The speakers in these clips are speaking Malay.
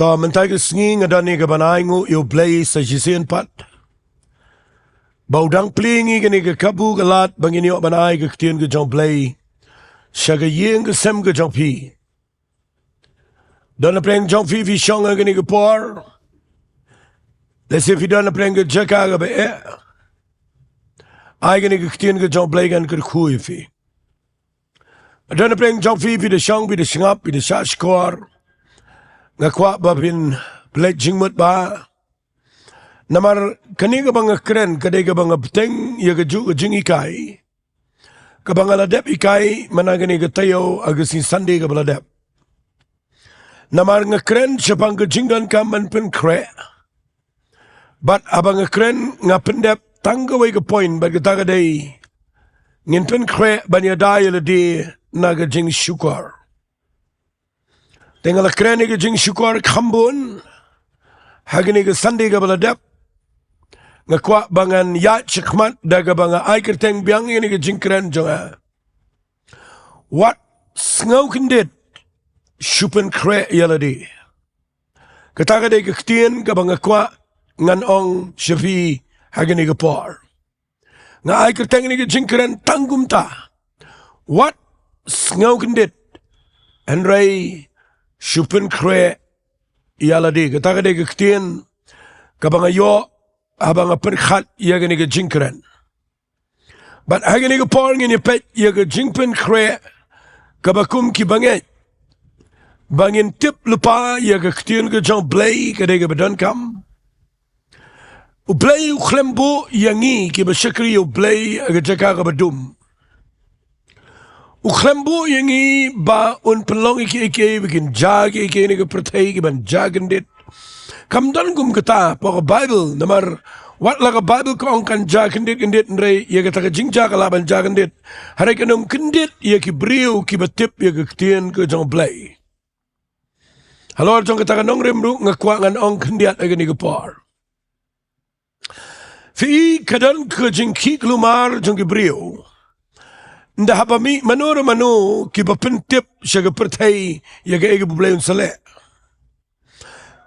Ta mentai ke Sngi ngadani ke banai ngu U Blei sa jisian pat. Baudang plingi ke ni ke kabu ke lat bangini ok banai ke Ktien U Blei. Syaga yeng ke sem ke jong pi. Dona preng jong fi fi shonga ke ni ke por. Lese fi dona preng ke Jaka ke be e. Ai ke ni ke Ktien U Blei kan ke khui fi. Dona preng jong fi fi de shong fi de shngap fi de shashkor. Ngakwa babin plek jingmut ba. Namar kani ka bang kren kadai ka bang beteng ya ka ju jing ikai. Ka bang ladep ikai managani ka tayo agasin Sunday ka baladep. Namar ngakren siapang ka jingdan ka man PYNKHREH. But abang ngakren ngapendep tanggaway ka point bag ka day. Ngin PYNKHREH banyadaya ladi naga jing syukar. Tengah keren ni ke jing syukur kambun, hagini ke Sunday ke baladep, ngakwa bangan ya cekmat daga banga ai kerteng biang ini ke jing keren jonga. What SNGEWKYNDIT PYNKHREH yaladi. Kata kadai ke Ktien ke banga kwa ngan ong syafi hagini ke por. Nga ai kerteng ini ke jing keren tanggum ta. What SNGEWKYNDIT and Rai PYNKHREH yaladi kata kadai ke Ktien kabang ayo abang perkhat ya gani ke jingkren. But hagani ke por ngini pet ya ke jing PYNKHREH kabakum ki banget. Bangin tip lupa ya ke Ktien U Blei kadai ke badan kam. U Blei u klembo yangi ki basyakri U Blei ke Jaka ke badum. Uklembo yangi ba un pelong iki bikin jag iki ni ke pertai ki ban jagandit. Kam dan gum kata pa Bible namar wat la ka Bible ko ong kan jagandit kendit ndre ya kata ka jingja ka laban jagandit. Hari kanum kendit ya ki briu ki batip ya ke Ktien U Blei. Halo jong kata ka Nonglum ru ngakwa ngan ong kendiat agani ke por. Fi kadan ke jingkyrkhu mar jong ki briu. Nda haba mi manu ki bapentip siya pertai ya ga ega bublay unsale.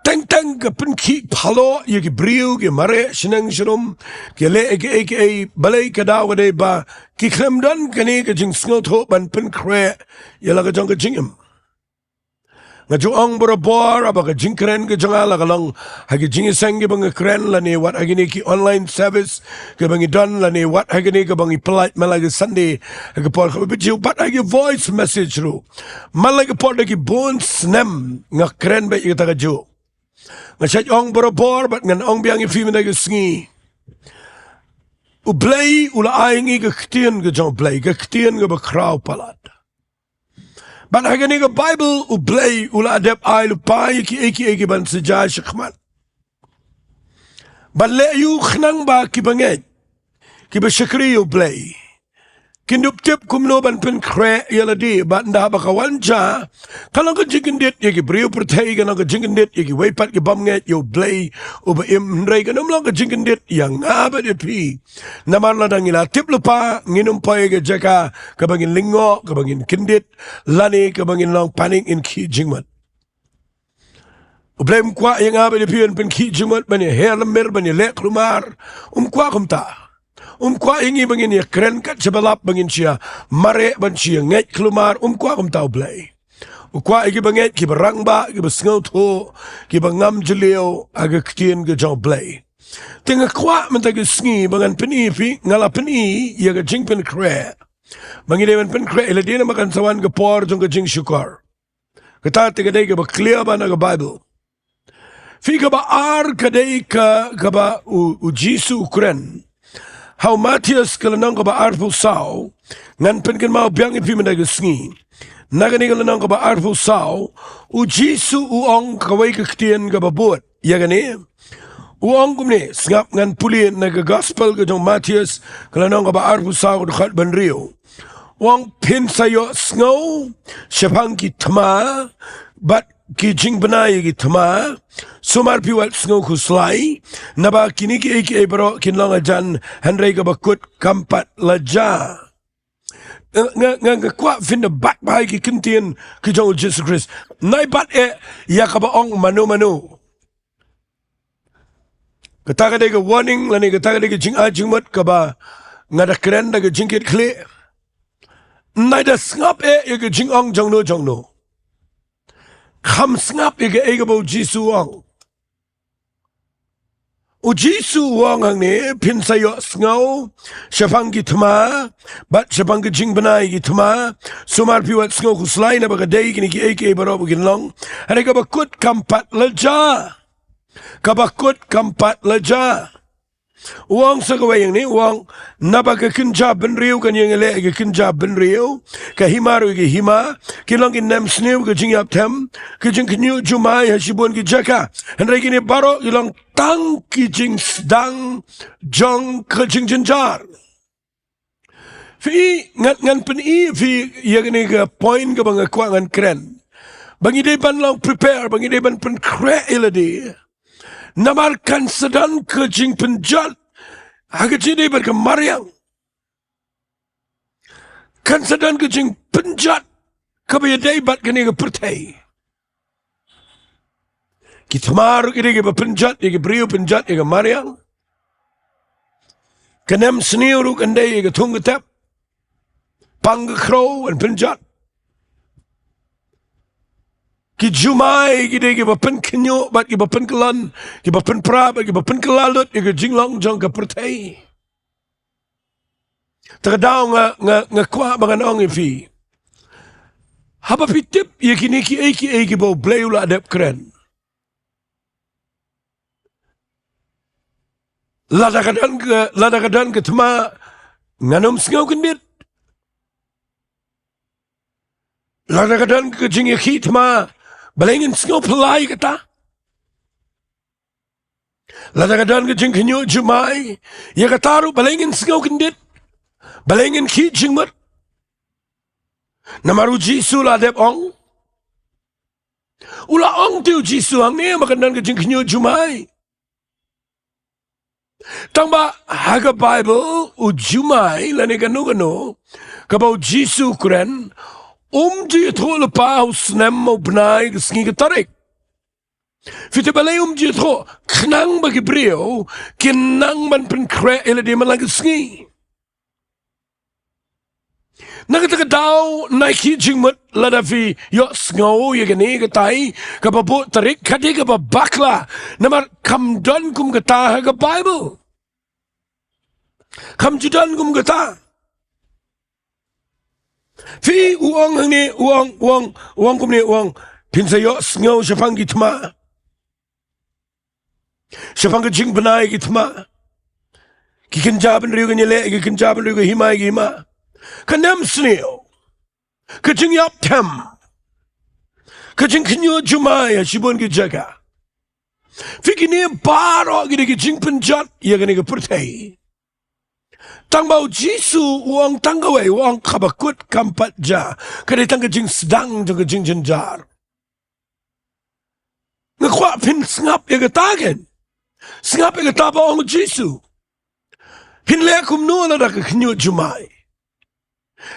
Teng ka penki palo ya ki briu ki mare sinang sirum ki le ega balay kadaw kadai ba ki klemdan kani ka jing SNGEWKYNDIT ban PYNKHREH ya laga jong ka jingim. Nga juang borobor aba ka jingkren ka jonga laga lang hagi jingisengi bang kren lani wat hagini ki online service ka bangi don lani wat hagini ka bangi polite malaga Sunday hagi por ka bijiu bat hagi voice message ru malaga por hagi bon snem nga kren ba ika taga ju nga siya ong borobor bat ngan ong biang ifi minaga Sngi U Blei ula ayingi ka Ktien U Blei ka Ktien ka bakraw palat. But hagani ka Bible U Blei ula adep ay lupa iki ban sejay syakmat. But le yu khnang ba ki banget ki basyakri U Blei. Kindup tip kumno ban PYNKHREH yaladi ba nda ba kawanja kalau ka jingindit ya ki briu pertai kana ka jingindit ya ki weipat ki bamnget U Blei u ba imndrai kana mlo ka jingindit yang ngaba de pi namar la dangila tip lupa nginum pai ka Jaka ka bangin lingo ka bangin kindit lani ka bangin long paning in ki jingmat u Blei mkwa yang ngaba de pi pen ki jingmat bani her lemir bani lek rumar kwa kumta kwa ingi bangin ya keren kat sebalap bangin siya mare ban siya nget kelumar kwa tau Blei. Kwa igi banget ki barang ba ki basngaw ki bangam jelio aga Ktien U Blei. Tengah kwa mentagi Sngi bangan penifi ngala peni ya ga jing PYNKHREH. Bangin dewan PYNKHREH ila dia na makan sawan ke por jong ka jing syukar. Kata tiga day ka ba clear ba na ka Bible. Fi ka ba ar kadai ka ba u Jisu ukren. How Matthias kalanang ka ba arfu sao, ngan penken mau biang ipi mendaga Sngi. Nagani kalanang ka ba arfu sao, u Jisu uong kaway ka Ktien ka ba buot. Ya gani? Uong kumni, sngap ngan pulien naga gospel ka jong Matthias kalanang ka ba arfu sao dukat banrio. Uong pin sayo SNGEW, syapang ki tama, bat ki jing benai ki tama, sumar piwat SNGEWKYNDIT slai, naba kini ki bro kinlong ajan handrai ka bakut kampat laja. nga kwa fin the bat bai ki Ktien ki jong Jesus Christ nai bat ya ka ba ong manu kata ka warning lani kata ka jingmat ka ba nga da kren da jingkyrkhu nai da ngap ya ka jingong jong no kham ngap ya ka ba Jesus ong u Jisu wang hangne pin sayo sngaw syapang gitma bat syapang jingbanai gitma sumar piwat sngaw kuslay na bagaday kini ki eke baro ginlong hari kabakut kampat leja uang sa kawayang ni uang nabaga kinja benriu kan yang ele ke kinja benriu ka himaru ke hima kilong kin nam sniu ke jingiap tem ke jingkynyu jumai hasibun ke Jaka henry kini baro kilong tang ki jing sedang jong ke jinjar fi ngan pen fi ya kini ke point ke bang kwangan keren bangi de ban long prepare bangi de ban pen kre eladi namarkan sedang ke jing penjat agak jadi berkemariang kan sedang ke jing penjat kebayadai bat kini ke pertai kita maru kini ke penjat ke beriu penjat ke mariang kenem seniuru kandai ke tung ketap pang ke crow dan penjat ki jumai ki de ki bapen kinyo bat ki bapen kelan ki bapen pra bat ki bapen kelalut ki jinglong jong ka pertai terdaw nga kwa bangan ong ifi haba pitip ye kini ki bo blei ula adep keren ladakadan ke tema nganom SNGEWKYNDIT ladakadan ke jingiaroh tema balengin sngaw pelai kata ladakadan ke jingkynyu jumai ya kataru balengin SNGEWKYNDIT balengin ki jingmat namaru Jisu la dep ong ula ong tiu Jisu ang ni makanan ke jingkynyu jumai tangba haga Bible u jumai lani kanu kabau Jisu kren ji tho lepa usnem mau benai ke Sngi ketarik fiti balai ji tho kenang bagi beliau kenang man PYNKHREH ila dia malang ke Sngi nak kata dau naiki jingmat lada fi yo sngaw ya gani katai kapabu tarik kadi kapabakla namar kamdan kum kata ke Bible kamjudan kum kata fi uang hangne uang kumne uang pinsayo sngaw syapang gitma syapang jing benai gitma kikenjaban riu ganyele kikenjaban riu himai gima kanam sneo kajing yap tem kajing kinyo jumai shibun ki Jaka fi kini baro gini kajing penjat ya gani ke pertai tangbau Jisu uang tanggawai uang kabakut kampat ja kade tangga jing sedang jang jing jenjar ngakwa pin ngap ya katagen ngap ya kataba ong Jisu pin lekum no na ke kinyo jumai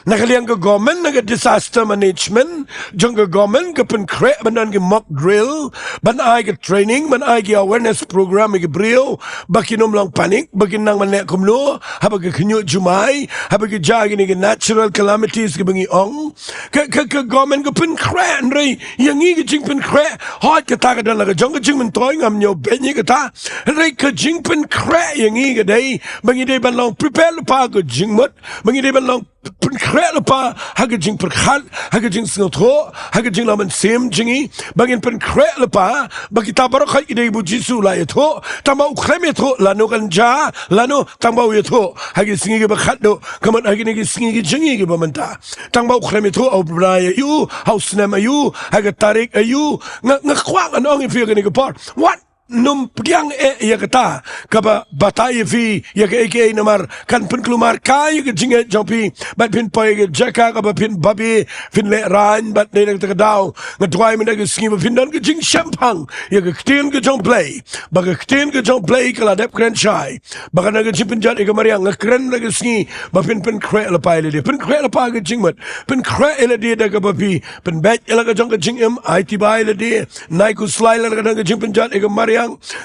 nakaliang ke government naga disaster management jong ke government ke PYNKHREH banan ke mock drill ban ai ke training ban ai ke awareness program ke brio bakinom lang panik bakin nang manek kumno haba ke kinyo jumai haba ke jagi ni ke natural calamities ke bangi ong ke government ke PYNKHREH nrei yang i ke jing PYNKHREH hot ke ta ke dan laga jong ke jing mentoy ngam nyo benye ke ta nrei ke jing PYNKHREH yang i ke dai bangi dai ban long prepare lupa ke jing mut bangi dai ban long PYNKHREH lepa haga jing perkhat haga jing SNGEWKYNDIT haga jing laman sem jingi bagin PYNKHREH lepa bagi tabarok ide ibu Jisu la yato tamba ukrem yato lano kanja lano tamba yato haga singi ke bakhat do kaman haga nigi singi ke jingi ke bamanta tamba ukrem yato au braya yu haus nem ayu haga tarik ayu ngakwang anong ifi haga nigi par what num piang ya kata kaba batai fi ya ke namar kan pun kelumar kai ke jinge jopi bat pin pai ke jaka kaba pin babi fin le ran bat ne tak dau ngadwai men ke skim fin dan ke jing champang ya ke ktien ke jong play ba ke ktien ke jong play kala dep kren chai ba kan ke jipin jat ke mariang kren ke sngi ba pin khre la pai le pin khre la pa ke jing mat pin khre le de da ke babi pin bet la ke jong ke jing em it bai le de nai ku slai la ke jipin jat ke mariang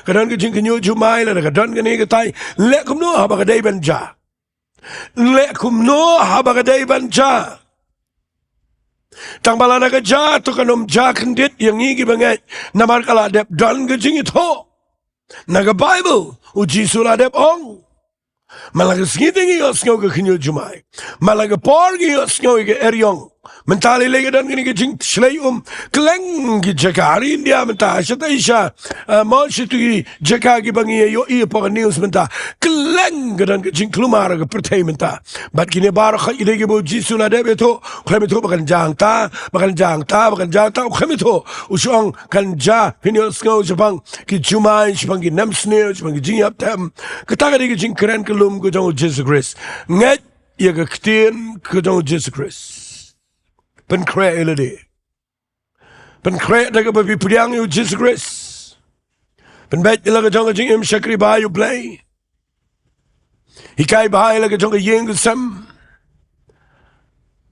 kadang ke jingkyrkhu Jowai la kadang ke ni ke tai le kum no ha ba ka dei banja le kum no ha ba ka dei banja tang balana ka ja to kanom ja kendit yang ni ki bangai namar kala dep dan ke jingitho naga bible uji sura dep ong malaga sgiting yo sngo ke kynduh Jowai malaga por yo sngo ke eryong mentali lege dan kini ke jing shlei kleng ki Jaka hari India menta shata isha mau shitu Jaka ki bangi yo i po news menta kleng dan ke jing klumar ke pertai menta bat kini bar kha ile ke bo jisu la de beto khlame to bakan jang ta khlame to usong kan ja pinyo sko jabang ki Jowai jabang ki namsne jabang ki jingyap tam kata ke jing keren kelum ko jong Jesus Christ ngat ya ke ktien ko jong Jesus Christ PYNKHREH elade PYNKHREH daga babi Ktien U Jesus PYNBET ilaga jonga jing Ri-Bhoi U Blei hikai bahai laga jonga yeng sam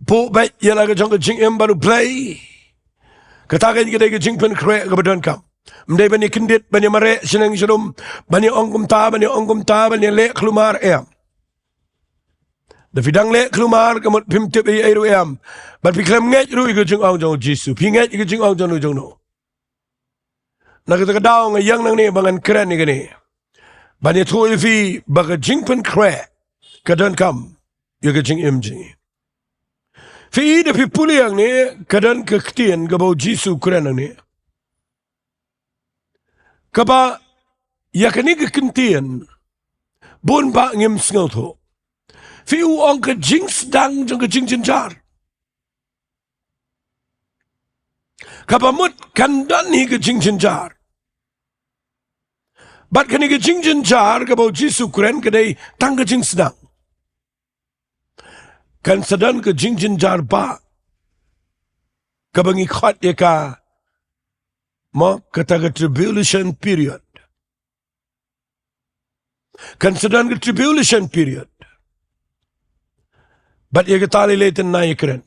po bet ilaga jonga jing baru Blei katakan kita ke jing PYNKHREH ke badan kam mdai bani kendit bani mare senang selum bani ongkum ta bani le kelumar em da fidang le kelumar kamut pimtip ai ru em bat piklam ngai ru ke jing ong jong jisu pingai ke jing ong jong jong no na ka daw nga yang nang ni bangan kren ni gani bani thoi fi baga jing PYNKHREH kadan kam ya ke jing jing fi de fi puliang ni kadan ke ktien ga bau jisu kren ni kaba ya kani ke kentien bun ba ngim sngo tho fi u ong ke jing sedang jong ke jing jenjar kabamut kandan ni ke jing jenjar bat kani ke jing jenjar ka bau jisu kren ke dei tang ke jing sedang kan sedang ke jing jenjar ba kabangi khat ya ka mo kata ke tribulation period kan sedang ke tribulation period bat ya ke tali leten na ya kren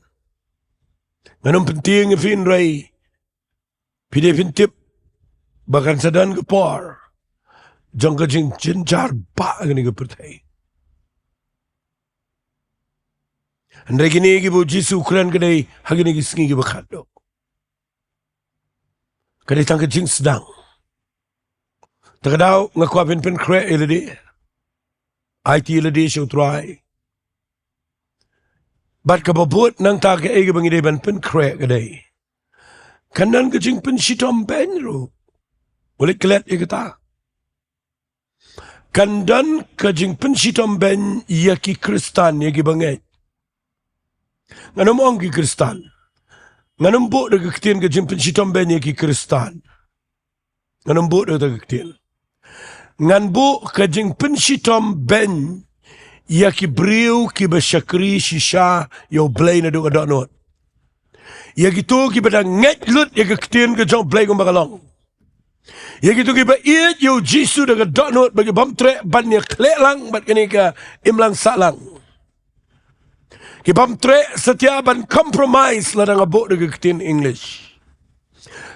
nganong penting fin rai pide fin tip bahkan sedang ke por jong ke jing jenjar ba gani ke pertai andai gini ke bo jisu kren ke dei hagini ke sngi ke bakhat do kadai tang ke jing sedang takadaw ngakwa PYNKHREH elade IT elade Sohthri bat kababut nang ta ke ege bangi dei ban PYNKHREH ke dei kanan ke jing pen shitom benro boleh kelet ye kata kandan ke jing pen shitom ben yaki Kristan ye ki bangai nganom ong ki Kristan nganom bo de ktien ke jing pen shitom ben ye ki Kristan nganom bo de ktien ngan bo ke jing pen shitom ben yaki briu ki bashakri shisha yo Blei na do kadonot ya gitu ki bada nget lut ya ke ktien ke jong Blei ko makalong ya gitu ki ba iet yo jisu de kadonot bagi bamtre ban ya klelang bat kini ka imlang salang ki bamtre setia ban compromise la dang abo de ke ktien English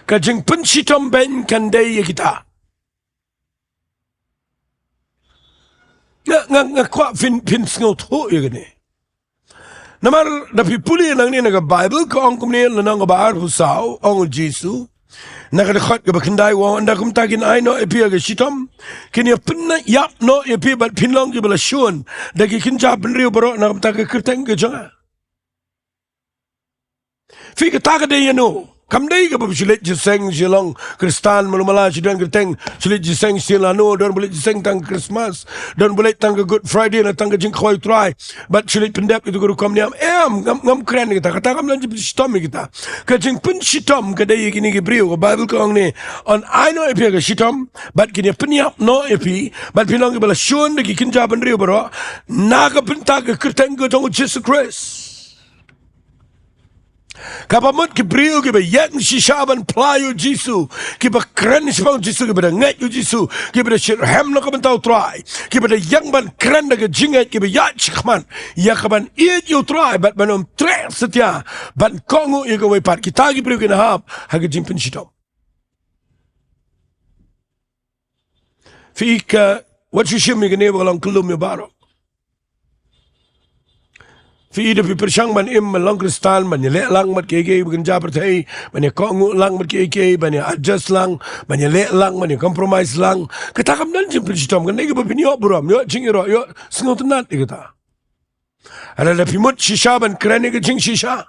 ka jing pen shitom ben kandai ya kita nga kwa fin sngo tho ye gani namar da pipuli nang ni naga Bible ko ong kumni nang ba ar pusau ong jisu naga de khat ga bakandai wa anda kum takin ai no epi ga shitom kini pinna yap no epi bat pinlong gi bala shun da ki kinja benriu baro na kum tak kirteng ga janga fi ka ta ga de no Kam dai ke bersulit jiseng Shillong Kristan Malumala Sidang Kerteng sulit jiseng Silano dan boleh jiseng tang Christmas dan boleh tang Good Friday dan tang jingkyrkhu try but sulit pendap itu guru kam niam ngam keren kita kata kam lanjut sitom kita ke jing pun sitom ke dai kini ke brio ke Bible kong ni on I know epi ke sitom but kini penyap no epi but pinong ke bala shun de kinja ban rio bro naga Bynta ke kerteng ke jong Jesus Christ. Kapamut ki brio ki ba yak shishaban playo jisu ki ba kren sibang jisu ki ba ngat yu jisu ki ba shir hem no kabantau try ki ba yang ban kren da jingat ki ba ya chikman ya kaban eat you try but manom tre setia ban kongu i go pat kita ki brio ki na hap ha ki jimpin shitom fika what you shim mi ne ba lang kulum mi baro Fi ida pi persyang man im lang kristal man le lang mat keke bukan jabar thai man kongu lang mat keke man adjust lang man le lang man compromise lang kata kam nan jim persitam kan nega bapin yo buram yo jingiaroh yo sngot nat kata ala la pimut shisha ban krane ke jing shisha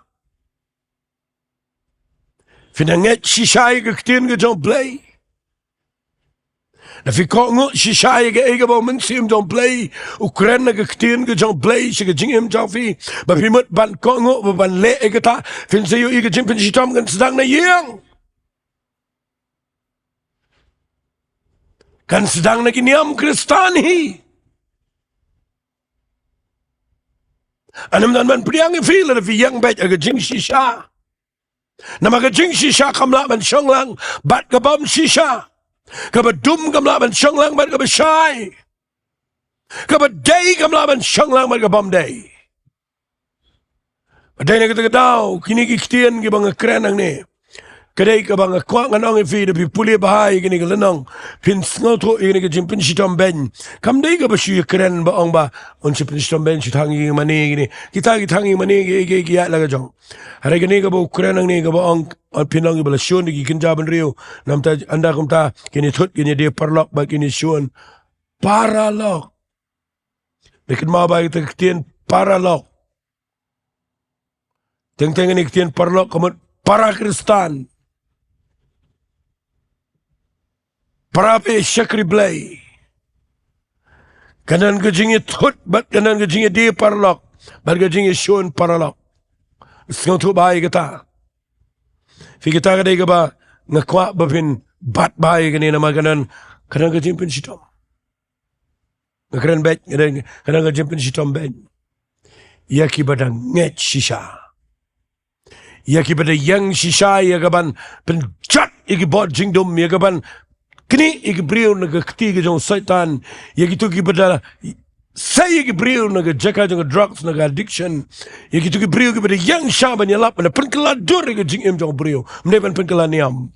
finanget shisha ke Ktien U Blei na fi kongu shisha ke ega ba mensim Blei Ukraine ke Ktien U Blei ke jingim fi ba pimut ban kongu ban le kata fin sayo ke jim persitam kan sedang na yang kan sedang na kiniam kristani anam dan man priang feel la fi yang bet ke jing shisha nama ke jing shisha kamla ban shonglang bat ke bom shisha kabadum kamla ban shonglang bat ke shai kabadai kamla ban shonglang bat ke bom day badai na kita daw kini ki Ktien ki bang kren ang ni kadai ka bang kwa nganong fi de puli bahai kini ka lenong pin sngoto ini ka jimpin shitom ben kam dai ka ba shu kren ba ong ba on jimpin shitom ben shi tangi mani kini kita ki tangi mani ki ya la ka jong hare kini ka ba kren ang ni ka ba ong on pinong ki bala shun ki kinjaban rio nam ta anda kum ta kini thut kini dia parlok ba kini shun paralok bikin ma ba kita Ktien paralok teng-teng ni Ktien parlok kamut para Kristan para pe Ri-Bhoi Blei kanan ke jingi thut bat kanan ke jingi dia parlok bat ke jingi shun paralok sngotu bai kata fi kita ka dai ka ba ngakwa bapin bat bai kani nama kanan ke jimpin shitom ngakren bet kanan ke jimpin shitom ben yaki badang nget shisha yaki bada yang shisha ya kaban penjat iki bot jingdum ya kaban kini iki brio naga ketiga jong setan ya gitu ki bada saya ki brio naga Jaka jong drugs naga addiction ya gitu ki brio ki bada yang shaban ya lap na penkelador ki jingim jong brio meneban penkelaniam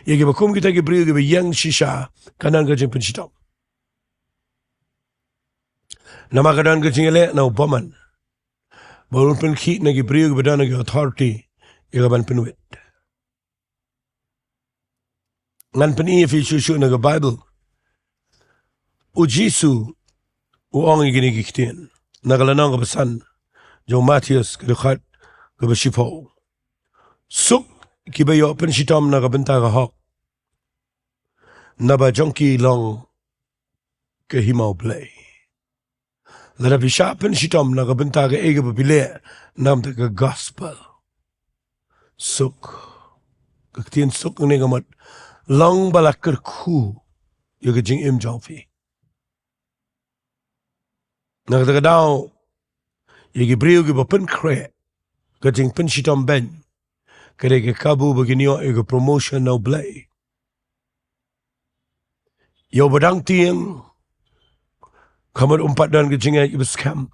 ya ki bakum kita ki brio ki yang shisha kanan ka jing pensitam nama kanan ka jingele na upaman bolon penki na ki brio ki bada naga authority ya kaban penuit ngan peni fi SHU na Bible u Jisu u ong igini ki Ktien nagalanang ka basan jong Matthias ka dukhat ka bashipo suk ki bayo pen shitom na ka Bynta ka hok na ba jongki long ka himau Blei lada pisha pen shitom na ka Bynta ka ega babile nam ta ka gospel suk ka Ktien suk ni ka mat long jingkyrkhu yo ke jing im fi na ka daw ye ke brio ke PYNKHREH ke jing pen shitom ben ke ke kabu begini yo ke promotion no Blei yo badang tiang kamar umpat dan ke jing ai scam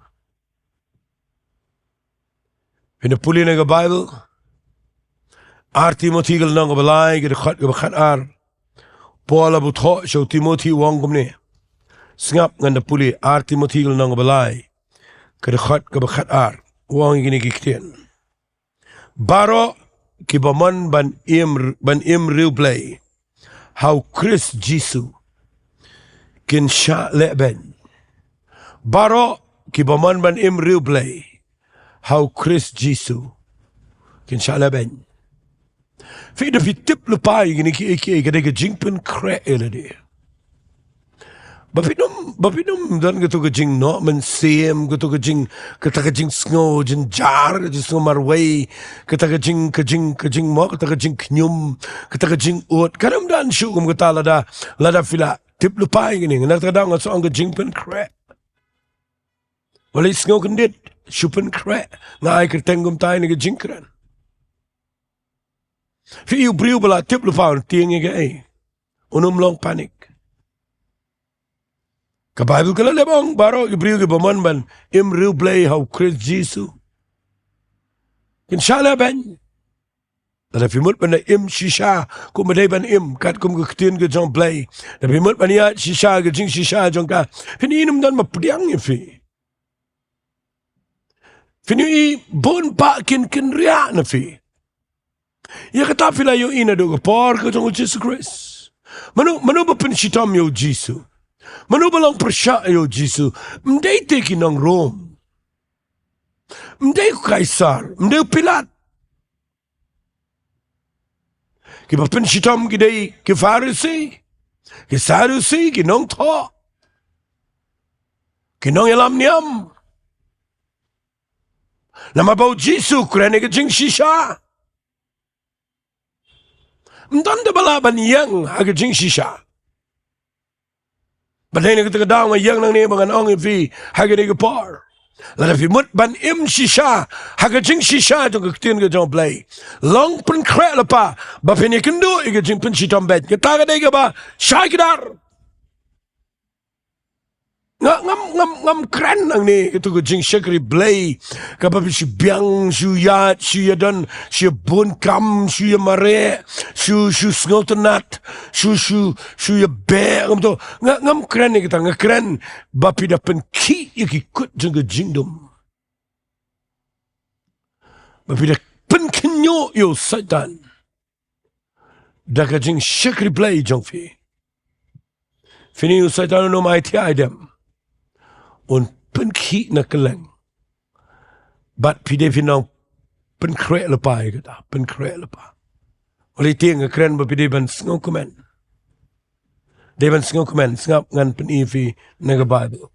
in puli na Bible Timothy gal nang balai ke khat ar Paul abu tho show Timothy wang gumne sngap ngan puli Timothy gal nang balai ke khat ar wang gini ki Ktien baro ki baman ban im Ri-Bhoi Blei how Chris Jisu kin sha leben baro ki baman ban im Ri-Bhoi Blei how Chris Jisu kin sha leben Fi da fi tip lupa gini ki kada ke jing PYNKHREH elade. Bapinum dan gitu ke jing no men same gitu ke jing kata ke jing sngo jing jar ke jing sngo marway kata ke jing mo kata ke jing knyum kata ke jing ut kadam dan shu kum kata lada fila tip lupa gini nak kadang so ang ke jing PYNKHREH walai SNGEWKYNDIT SHU PYNKHREH ngai ke tengum tai ni ke jing kran fi you briu bala tip lupa tiang ke unum long panik. Ka Bible kala lebong baro ibriu ke baman ban Ri-Bhoi Blei how Christ Jesus. Inshallah ban. Da fimut ban shisha ku madai ban kat kum ke Ktien U Blei. Da fimut ban ya shisha ke jing shisha jong ka. Fini inum dan mapdiang fi. Fini bon pa kin ria na fi. Ya kata fila yo ina do ke por ke jong Jesus Christ. Manu ba pen shitam yo Jesus. Manu balang persya yo Jesus. Mdai teki nang Rome. Mdai Kaisar. Mdai Pilat. Ki bapen shitam ki ki Farisi. Ki Sadusi. Ki Nongpoh. Ki Nong Yalam Niam. Nama bau Jesus. Kurane ke jing shisha. Mdanda balaban yang haga jing shisha. Badai ni kita kedang yang nang ni bangan ong fi haga ni par. Lada fi mut ban shisha haga jing shisha jong Ktien U Blei. Long PYNKHREH lepa ba fi ni kynduh iga jing shitam bet. Kita kadai ke ba syai kedar. Ngam keren nang ni itu ke jing Ri Blei ka ba si biang shu yat shu yadan shu bun kam shu mare shu sngotenat shu ya be ngam keren ni kita ngakeren ba pi da pen ki ikut jing jingdum ba pi da pen kinyo yo satan da ka jing Ri Blei jong fi fini yo satan no mai ti idem un penki na keleng bat pide finang PYNKHREH lepa kata PYNKHREH lepa oleh tiang keren ba pide ban SNGEWKYNDIT de ban SNGEWKYNDIT ngap ngan penifi na Bible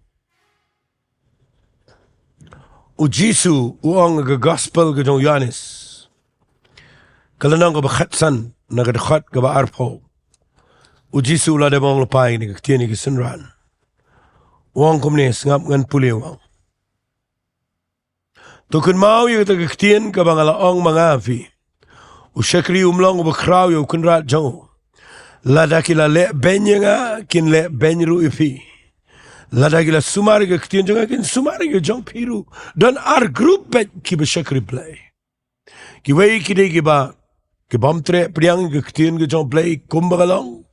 u Jesus uang ga gospel ga jong Yohanes kalanang ga khatsan na ga khat ga ba arpo u Jesus la de bang lepa ni ga tiang ni ga sunran wang kumnes ngap ngan puli wang. Tukun mau yu ta Ktien ka bangala ong mga fi. Usyakri umlong ubakraw yu kunrat jong. Lada kila le benya nga kin le benru ifi. Lada kila sumari ka Ktien jong kin sumari ka jong piru. Dan ar group bet ki ba Ri Blei. Ki wei ki de ki ba bamtre priang ka Ktien U Blei kumbagalong.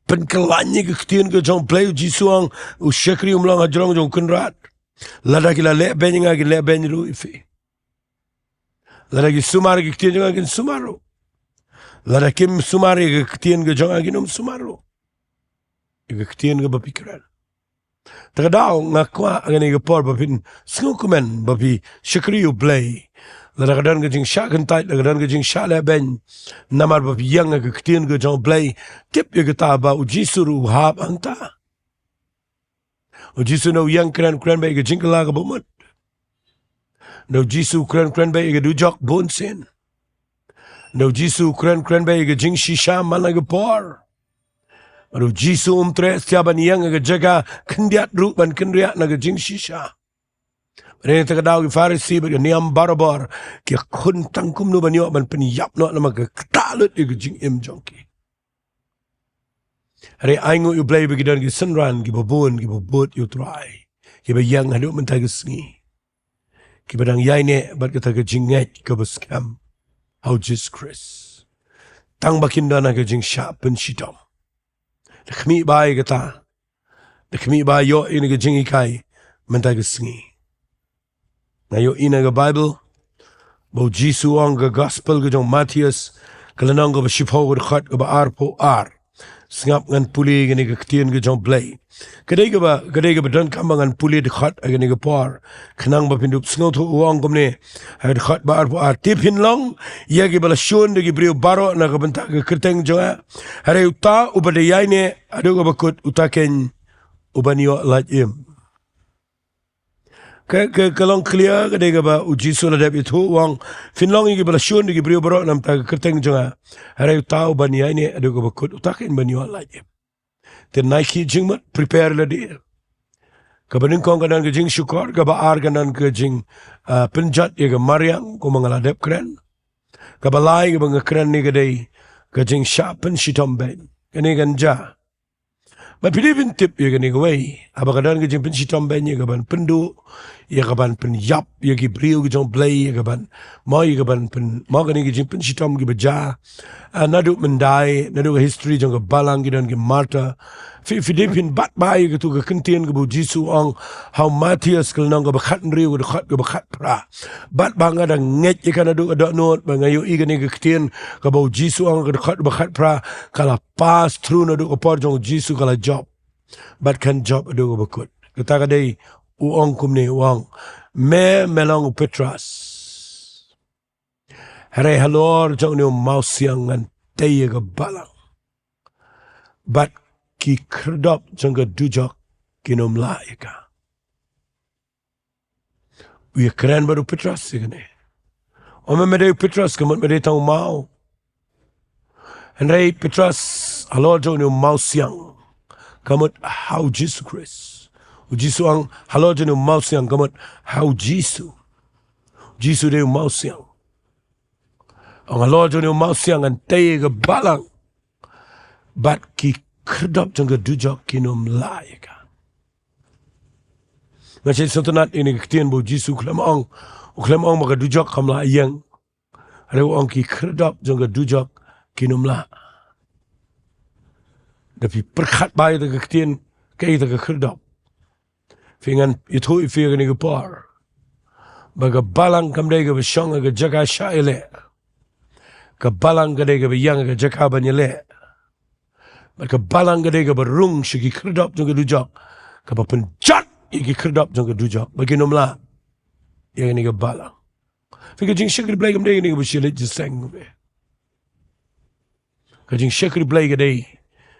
Penkelanya ke Ktien U Blei jisuang usyakri umlang ajrong jong kunrat. Lada kila le benga ki le benru ifi. Lada ki sumari ke Ktien jong agin sumaru. Lada kim sumari ke Ktien jong agin sumaru. Ke Ktien ga bapikiran. Takadaw ngakwa agani ke por bapin SNGEWKYNDIT bapi Ri Blei. Lada kadan ke jing syak kentait, lada kadan ke jing syak le ben. Namar bapi yang ke Ktien U Blei. Tip ya kata ba uji suruh hab angta. Uji suruh yang keren baik ke jingkala ke bumut. Na uji suruh keren baik ke dujak bonsen. Na uji suruh keren baik ke jing shisha mana ke por. Na uji suruh setiaban yang ke Jaka kendiat rupan kenriak na ke jing shisha. Ini terkadau ki Farisi bagi niam barabar ki kun tangkum nu banyo ban peniyap no nama ke ketalut ki jing jongki. Hari aingu U Blei bagi dan ki senran ki babun ki babut yu try. Ki bayang hadu mentai ki Sngi. Ki badang yaine bat kata ke jinget ke beskam. How Jesus Christ. Tang bakin dana ke jing syap pen shitam. Dekmi bai kata. Dekmi bai yo ini ke jing ikai mentai ki Sngi. Ngayo ina ga Bible, bau Jisu ang ga Gospel ga jong Matthias, kalanang ga ba shipaw ga khat ga ba arpo ar. sengap ngan puli gini ke Ktien U Blei. Kadai ke dan kambangan puli dekat gini ke par. Kenang ba pindup sengau tu uang komne. Dekat ba tip hinlong ia ke bala shun de brio baro na ke bentak ke kerteng joa. Hari uta ubadayai ne adu ke bakut utaken ubanio lajim. Kalong clear kadai ke ba uji sula dep itu uang finlong ke bala shun de brio baro na bentak ke kerteng joa. Hari uta ubaniai ne adu ke bakut utaken banio lajim. Then Nike jingmat prepare la dia. Kabanin kong kanan ke jing syukor, kabaar kanan ke jing penjat ya ke mariang ko mangaladep keren. Kabalai ke bang keren ni kadai ke jing syapen shitomben. Kani ganja. Mapilipin tip ya kani gawai. Aba kanan ke jing pen shitomben ya kaban pendu, ya kaban pen yap ya ki brio ke jong blei ya kaban mau ya kaban pen mau kani ke jing pen shitom ke baja. Nadu mendai, nadu history jong ke balang ke dan ke marta. Filipin bat bai ke tu ke kentien ke bu jisu ong how Matthias ke nang ke bakat riu ke bakat pra. Bat banga da nget ikan nadu ada not bangayu ikan ke kentien ke bu jisu ong ke bakat pra kala pass through nadu ke por jong jisu kala job. Bat kan job adu ke bakut. Kita kadai uong kumne uong me melong Petras. Hari halor jong ni mau siang ngan teye ke balang. Bat ki kerdop jangka dujok kinom laika. Uya keren baru Petras sikane. Ome medai Petras kamut medai tau mau. Henry Petras halor jong ni mau siang kamut how Jesus Christ. Jisu ang halor jong ni mau siang kamut how Jisu. Jisu de mau siang. Ang halor jong ni mau siang an teye ke balang. Bat ki kerdap jangka dujok kinom laika. Macam setonat ini Ktien bu Jisu klem ong maka dujok kam la yang. Ada ong ki kerdap jangka dujok kinom la. Tapi perkat bayi tak Ktien kaya tak kerdap. Fingan itu ifiak ni ke par. Baga balang kam dai ke besyong ke Jaka syaile. Ke balang ke dai ke yang ke Jaka banyele. Mereka balang gede ke berung segi kerdap jangka dujak. Kapa penjat iki kerdap jangka dujak. Bagi nomla. Yang ini ke balang. Fikir jing syakri belai kamde ini ke bersilit jeseng. Kajing syakri belai gede.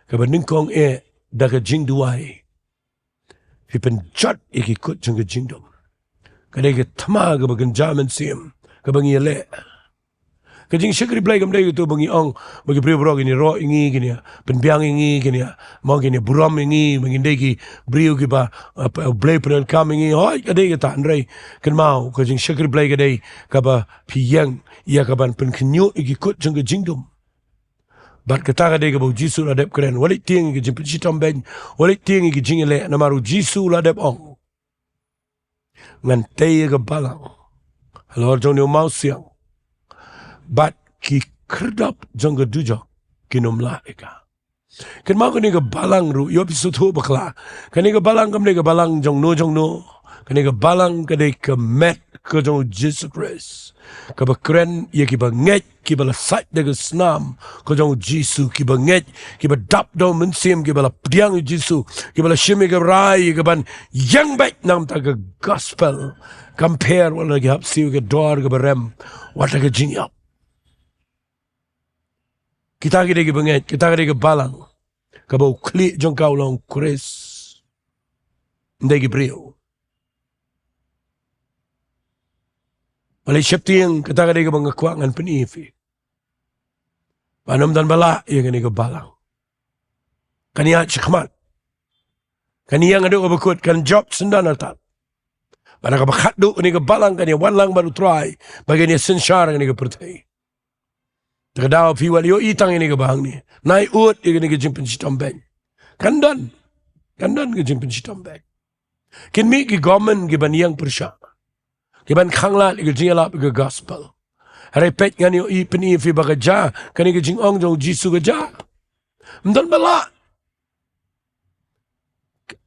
Kapa ningkong da ke Jingduwai. Fi penjat iki kut jangka jingdom. Gede ke tama ke bagenjaman sim. Kapa ngiyale. Kajing syakri belai kamde itu bangi ong bagi brio gini ro ingi gini ya penbiang ingi gini ya mau gini buram ingi mengindai ki brio ki ba blai peran kam ingi hoi kadai kita andrei kan mau kajing syakri belai kadai kaba piyang ia kaban penknyu iki kut jangka jingdom bat kata kadai kaba jisu ladep keren walik tiang iki jemput sitam ben walik tiang iki jingile namaru jisu ladep ong ngan tei ke balang halor jong ni mau siang bat ki kerdap jangka dujok kinom laika. Kan mau kani ke balang ru yo pisu bakla. Kani ke balang kam ke balang jong no. Kani ke balang kani ke met ke jong Jesus Christ. Ka bakren ye ki banget ki bala sat de snam ke jong Jesus ki banget ki ba dap do mensim ki bala pdiang Jesus ki bala shimi ke rai ke ban yang baik nam ta ke gospel compare wala ki hap siu ke dor ke berem wata ke jingiap. Kita kira ke banget, kita kira ke balang. Kabau klik jong kau long kuris. Ndai ke brio. Malay syaptiang kita kira ke bangakuangan penifi. Panam dan bala, ia kini ke balang. Kaniya cikmat. Kaniya ngadu ke bekut, kan job sendan atat. Pada ke bakat du, kini ke balang, kaniya wanlang baru try. Bagian sensyar kini ke pertai. Terdawa piwal yo itang ini ke bahang ni. Nai ut ini ke jimpen sitam beng. Kandan ke jimpen sitam beng. Kin mi ke government ke ban yang persya. Ke ban khanglat ke jingalap ke gospel. Repet ngan yo i peni fi bagaja kan ke jing ong jong jisu ke ja. Mdan bala.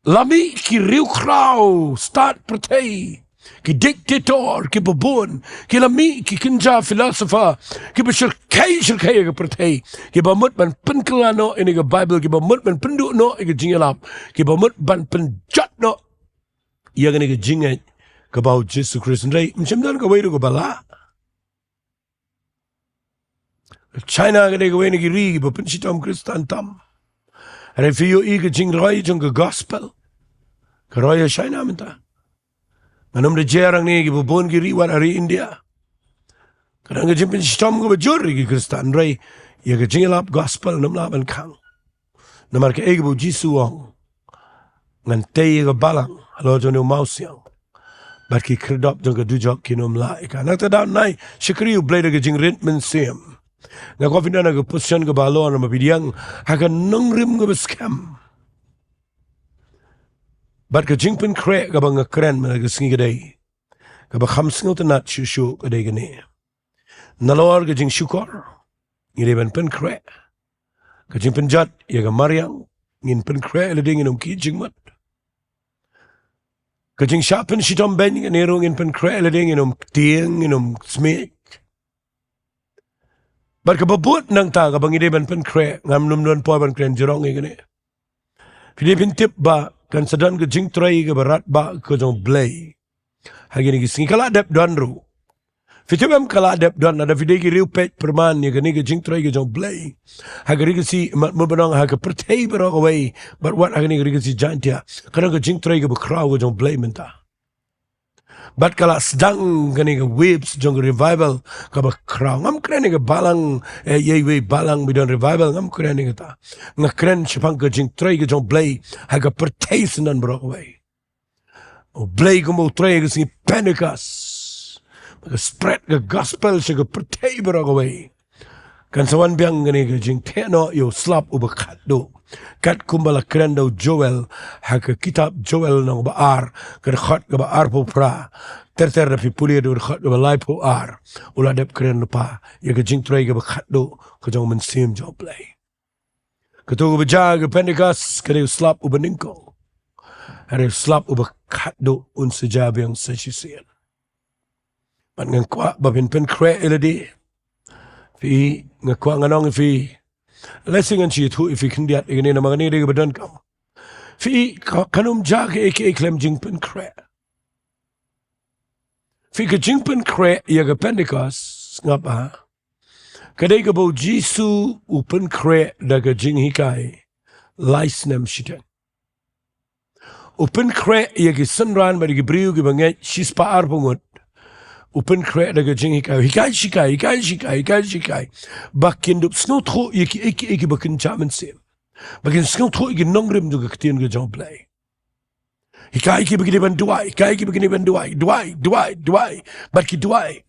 Lami ki riu krau start pertai. ki diktator, ki babon, ki lami, ki kinja philosopher, ki bersyirkai ke pertai, ki bamut ban penkelano ini ke Bible, ki bamut ban penduk no ke jingalap, ki bamut ban penjat no, ia kena ke jingat ke bau Yesus Kristus rai, macam dan ke wairu ke bala. China kena ke wairu ke ri, ki berpensitam Kristan tam. Rai fiyo i ke jingroi jong ke gospel, ke roya China minta. Manam de jarang ni ki babon ki riwan ari India. Kadang ke jimpen sistem ke bajur ki Kristan rai, ia ke jingalap gospel nam laban kang. Namar ke ege bu Jisu wong. Ngan tei ke Balang, halo jono mausiang. Bat ki kredop jong ke dujok ki nom lai ka. Nak tadam nai, SNGEWKYNDIT Blei de ke jingrit men siem. Nga kofina na ke pusyan ke balon na mabidiang, haka nongrim ke beskam. Bat ke jingpen krek ke bang keren mana ke Sngi kedai. Ke bakham sengot nat SHU kedai gini. Nalor ke jing syukor. Ngide ban pen krek. Ke jingpen jat ya ke mariang. Ngin pen krek le ding inum ki jingmat. Ke jing syapen sitom ben ke nero ngin pen krek le ding inum tieng inum smek. Bat ke babut nang ta ke bang ngide ban pen krek ngam num non po ban kren jerong gini. Filipin tip ba kan sedan ke jingtrai ke berat ba ke jong Blei. Hari ni Sngi kala adep don ru. Fitibam kala adep don ada video ki riu pet perman ni ke jingtrai ke jong Blei. Hari ni si mat mubanang ha ke pertai berok away. But what hari ni si Jaintia. Kadang ke jingtrai ke bekrau ke jong Blei minta. But kala sedang ke waves jong revival ke bekrau. Ngam keren ni ke Balang ye Balang bidon revival ngam keren ni ta. Ngak keren sepang ke jingtrai ke jong Blei ha ke pertai senan berok away. O Blei ke mau trai ke Sngi Pentecost. Maka spread ke gospel se ke pertai berok away. Kan sawan biang ke Jaintia no yo slap ubakat do. Kat kumbala keren do Jowel ha ke kitab Jowel nang baar ke khot ke baar po pra. Ter da pi pulia do khot ke balai po ar. Ula dep keren pa ya ke jingtrai ke bakat do ke jong mensim jong Blei. Ke tu ke beja ke Pentecost ke slap ubaningko. Hari slap ubakat do un sejab yang sesisian. Pat ngang kwa babin pen krek eladi. Fi ngakwa nganong fi lesingan si tu fi kindiat igini na mga niri badan kam. Fi kanum Jaka aka klem jingpen krek. Fi ka jingpen krek iya ka Pentecost ngapa. Kadai ka bau Jisu upen krek da ka jinghikai lais nam shiten. Upen krek iya ki senran bari ki briu ki banget shispa ar pungut. Upen krek da ka jinghikai hikai shikai. Bakin dup snotho iya ki eki bakin chaman sim. Bakin snotho iki nongrim du ka Ktien U Blei. Hikai ki begini ban duai. Bat ki duai.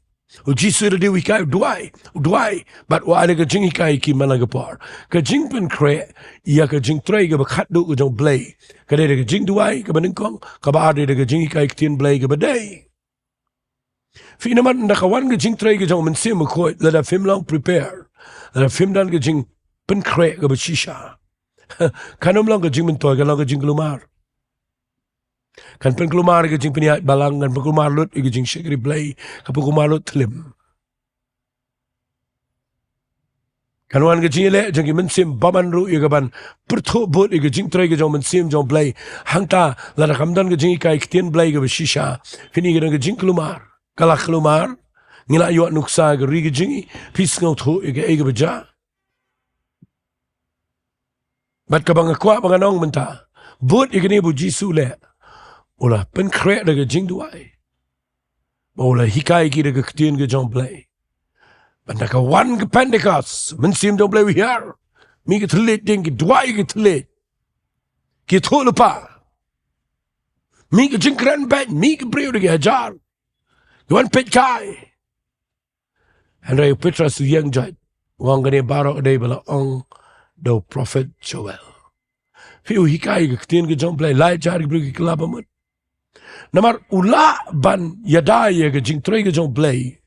O Jisu da dewi hikai duai. Bat wa ada ka jinghikai ki malagapar. Ka jingpen krek iya ka jingtrai ka bakat du ka Blei. Kadai da ka Jingduwai ka baningkong. Ka ba ada da ka jinghikai Ktien Blei ka badai. Fi naman nakawan ka jingtrai ka mensim makoi. Lada film long prepare. Lada film dan ka jingpen krek ka bashisha. Kanum lang ka jingmentoy ka lang ka jingkelumar. Kan pengkelumar ka jing peniat Balang kan pengkelumar lut ka jing SNGEWKYNDIT Blei ka pengkelumar lut tlim. Kanuan ka jing ele jang mensim baman ru ka ban pertho bot ka jing trai ka jang mensim jang Blei hangta lada kamdan ka jing ikai Ktien Blei ka bashisha fini ka jing kelumar kalak kelumar ngila yuat nuksa ka ri ka jing pis ngau tho ka ega baja. Bat ka bang akwa bang anong menta bot ikani bu Jisu le. Ola pen krek da ka Jingduwai. Ola hikai ki da ka Ktien U Blei. Banda ka wan ka Pentecost. Mensim jong Blei wihar. Mi ka telit ding ki duai ka telit. Ki to lupa. Mi ka jingkran ben. Mi ka brio da ki hajar. Yuan pet kai. Andai Petra su yang jat. Wang ka ni barok day bala ong do prophet Joel. Fiu hikai ka Ktien U Blei. Lai jari brio ki kelabamut. Namar ula ban yadaya ka jingtrai ka Blei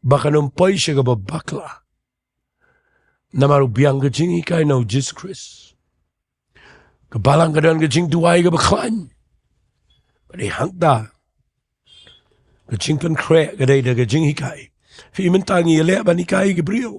baka numpay siya ka babakla. Namar ubiyang ka jingikai na Jesus Christ. Kabalang ka dan ka Jingduwai ka baklan. Pari hangta. ke jing pen kre ke dei de ke jing hikai fi mentangi le ban hikai ke brio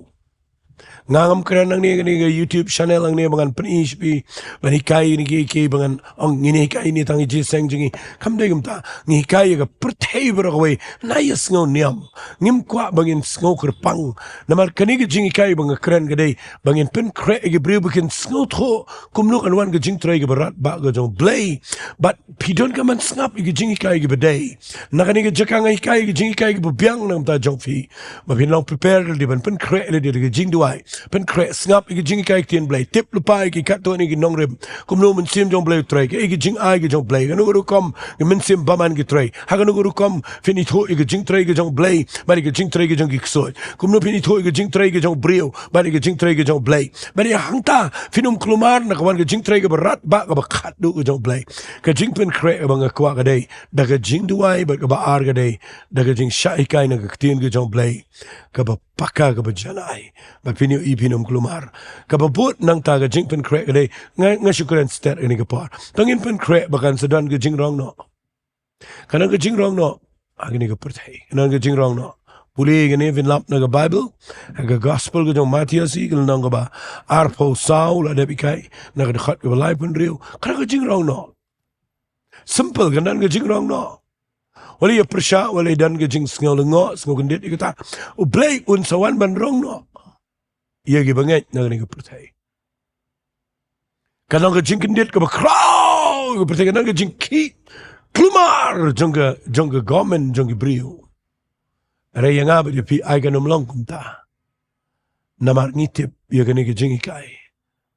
ngam keren nang ni ke YouTube channel ang ni bangan penish pi ban hikai ni ke bangan ong ni hikai ni tangi ji seng jingi kam de gum ta ni hikai ke perthei berwe na yes ngo niam ngim kwa bangin ngo kerpang namar kani ke jing hikai bang keren ke dei bangin pen kre ke brio bikin ngo tho kumluk anwan ke jing trai ke berat ba ke jong blei but pidon kaman snap ke jing hikai ke bedei nakani ke Jaka ngai hikai ke jing hikai ke biang nam ta jong fi ba bin long prepare di ban pen kre le de ke Jingduwai pen kre snap ke jing hikai Ktien U Blei tip lupai ke kat to ni ke Nongrim kumno men sim jong blei trai ke jing ai ke jong blei nu ru kom ke men sim baman ke trai ha nu ru kom fini tho ke jing trai ke jong blei ba ke jing trai ke jong ki ksoi kumno fini tho ke jing trai ke jong brio ba ke jing trai ke jong blei ba hangta finum klumar na kawan ke jing trai ke berat ba ke khat du ke jong blei ke jing pen kre bang kwa ke dei da ke Jingduwai ba ke ba ar ke dei da ke jing shai kai na ke Ktien ke jong blei ke ba paka ke ba janai ba fini ipinum klumar ke ba but nang ta ke jing pen kre ke dei nga syukuran stat ini ke par tangin pen kre bakan sedan ke jing rong no kana ke jing rong no agini ke perthai kana ke jing rong no puli gene vin lap na ke Bible ke gospel ke jong Matias ke nang ba arpo saul ada bikai na ke khat ke lai pun riu kana ke jing rong no simple kana ke jing rong no wali ya persya wali dan ke jing SNGEWKYNDIT ikata u blei un sawan ban rong no ia ke banget na ke perthai kana ke jingkindit ke bakraw ke perthai kana ke jingki klumar jongga gomen jongga brio Re yang apa dia pi ai kan umlong kumta namar ngitip ya kan ke jingi kai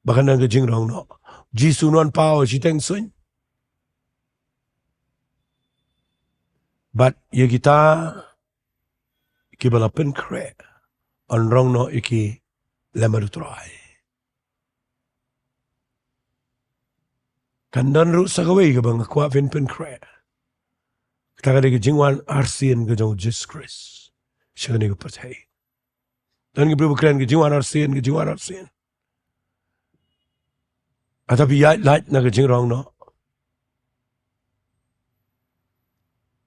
bahkan ke jing rong no ji sunon pao si teng sun but ya kita ki balapen kre on rong no iki lemar trai kandan ru sagawe ke bang kwa pen kre kita kade ke jingwan arsian ke jong Jesus Christ shagani ke perthai dan ke bro kren ke jingwan arsian atapi ya light na ke jing rong no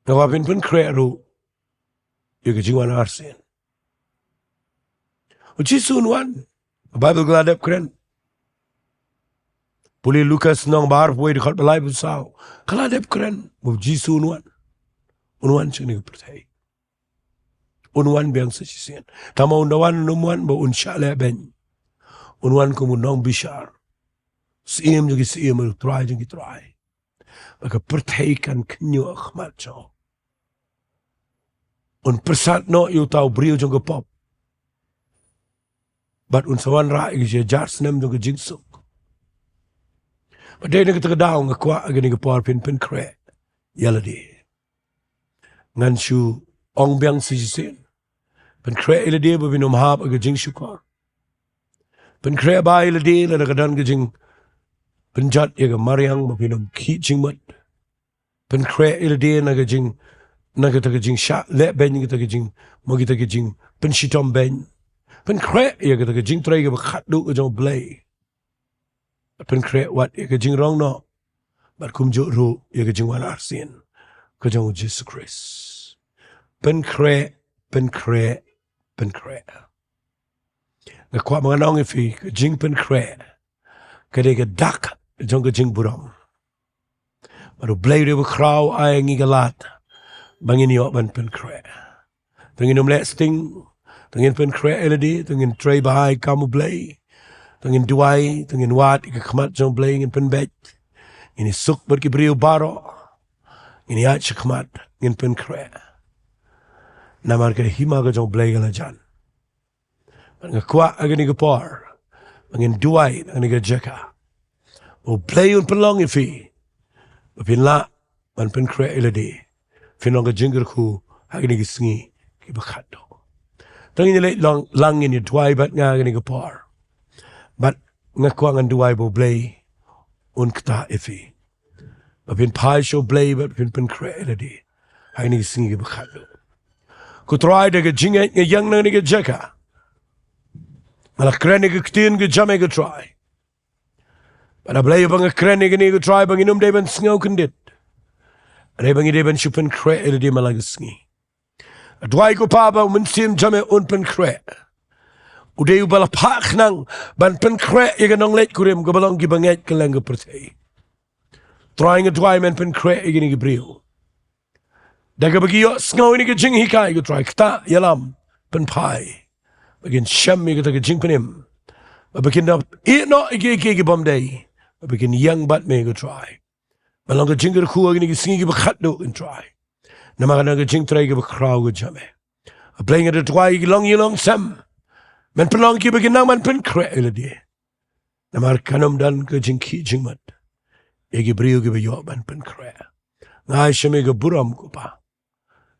na pen kre ru ye ke jingwan arsian uchi sunwan Bible gladep kren puli Lukas nong bar poi de khat balai bu sao gladep kren bu jisu nwan unwan chini ke perthai unwan biang sesisian tama undawan numwan ba unsha le ben unwan ko munong bishar sim jogi sim try jogi try maka perthai kan kynduh khmat cho un persat no yu tau brio jong pop but un sawan ra ge jars nem jong jingsuk but dei ne ke daw ngakwa agani ke par pen kre yaladi ngan SHU ong biang sesisian pen kre ile dia binum hab ag jing syukor pen kre ba ile dia la kadan ke jing penjat ye ke mariang binum ki jingmat pen kre ile dia na ke jing na ke jing sha le ben ke jing mo ke jing pen shitom ben pen kre ye ke jing trai ke khat du ke jong blei pen kre wat ye ke jing rong no bar kum jo ru ye ke jing wan arsian ke jong Jesus Christ pen kre nga kwa mga nong ifi ke jing pen kre ke de ke dak jong ke jing burong baru blei de kraw ai ngi galat bangin yo ban pen kre tengin le sting tengin pen kre eledi tengin tray bahai kamu blei tengin duai tengin wat ke khmat jong blei ngin pen bet ini suk ber ki brio baro ini at khmat ngin pen kre namar ke hima ke jong blei gala jan nga kwa agani ke par ngin duai ngani ke Jaka o blei un pelong ifi pin la man pen kre eledi finong ke jingkyrkhu agani ke Sngi ki bakhat do tangin le lang in duai bat nga agani ke par but nga kwa ngan duai bo blei un kta ifi pin pai show blei but pen kre eledi agani ke Sngi ki bakhat do ku try de ke jinget nge yang nang ke Jaka ala krene ke Ktien ke jame ke try pada blei bang krene ke ni ke try bang inum de ban SNGEWKYNDIT re bang de ban SHU pen kre eledi malang Sngi Dwai ko pa ba mensim jame un PYNKHREH. Uday ubala pak nang ban PYNKHREH yaga nong let kurim go balong gibanget kelang go pertei. Trying a dwai men PYNKHREH yaga ni gibriu. Daga bagiyo sngaw ni ga jinghikai go try kta yalam penpai. Bagin syam yaga taga jingpanim. Bagin na no igi bomday. Bagin yang bat me go try. Balang ga jingkyrkhu yaga ni Sngi bakhatdo in try. Namaka na ga jingtray ga bakraw go jame. A playing at a dwai long sam. Men pelong ki bagin nang man PYNKHREH iladi. Namar kanam dan ga jingki jingmat. Egi briu ga bayo man PYNKHREH. Ngai shame ga buram ko pa.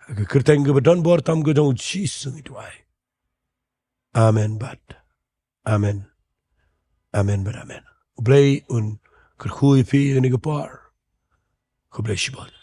Ga kerteng ga donbor tam ga dong jisung dwai. Amen bat. Amen. Amen bat amen. U Blei un kyrkhu pi ni ga par. Ko Blei shibol.